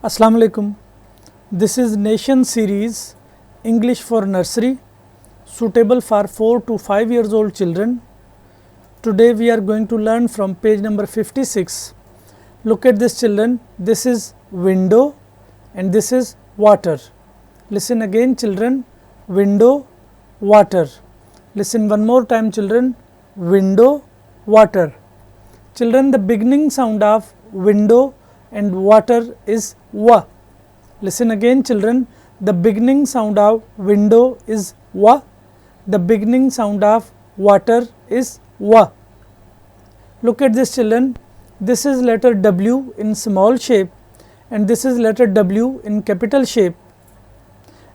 Assalamu alaikum. This is Nation series English for nursery suitable for 4 to 5 years old children. Today we are going to learn from page number 56. Look at this children, this is window and this is water. Listen again children, window, water. Listen one more time children, window, water. Children, the beginning sound of window and water is wa. Listen again children, the beginning sound of window is wa, the beginning sound of water is wa. Look at this children, this is letter W in small shape and this is letter W in capital shape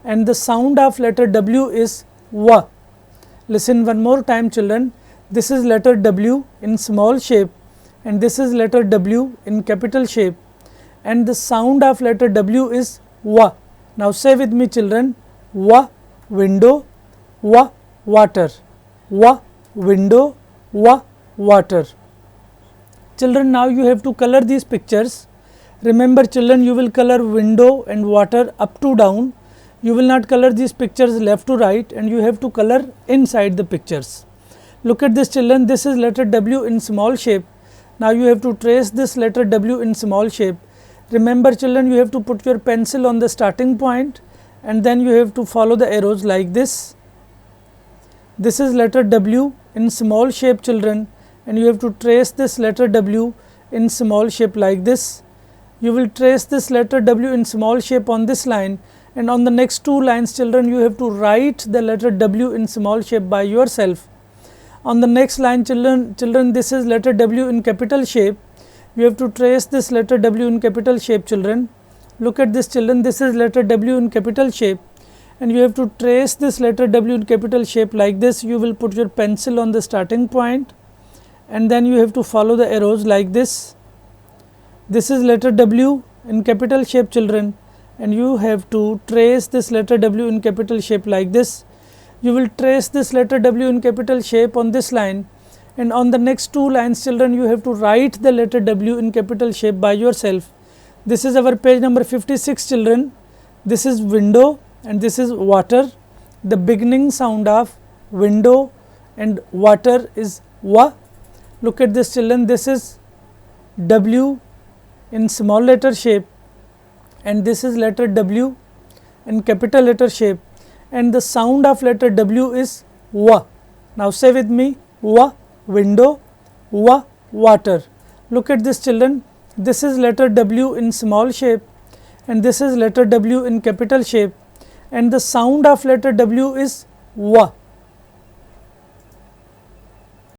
and the sound of letter W is wa. Listen one more time children, this is letter W in small shape and this is letter W in capital shape and the sound of letter W is wa. Now say with me children, wa window, wa water, wa window, wa water. Children, now you have to color these pictures. Remember children, you will color window and water up to down. You will not color these pictures left to right and you have to color inside the pictures. Look at this children, this is letter W in small shape. Now you have to trace this letter W in small shape. Remember children, you have to put your pencil on the starting point and then you have to follow the arrows like this. This is letter W in small shape children and you have to trace this letter W in small shape like this. You will trace this letter W in small shape on this line and on the next two lines children you have to write the letter W in small shape by yourself. On the next line children this is letter W in capital shape. You have to trace this letter W in capital shape children. Look at this children, this is letter W in capital shape and you have to trace this letter W in capital shape like this. You will put your pencil on the starting point and then you have to follow the arrows like this. This is letter W in capital shape children and you have to trace this letter W in capital shape like this. You will trace this letter W in capital shape on this line and on the next two lines children you have to write the letter W in capital shape by yourself. This is our page number 56 children. This is window and this is water. The beginning sound of window and water is wa. Look at this children, this is W in small letter shape and this is letter W in capital letter shape and the sound of letter W is wa. Now say with me, wa window, wa water. Look at this children, this is letter W in small shape and this is letter W in capital shape and the sound of letter W is wa.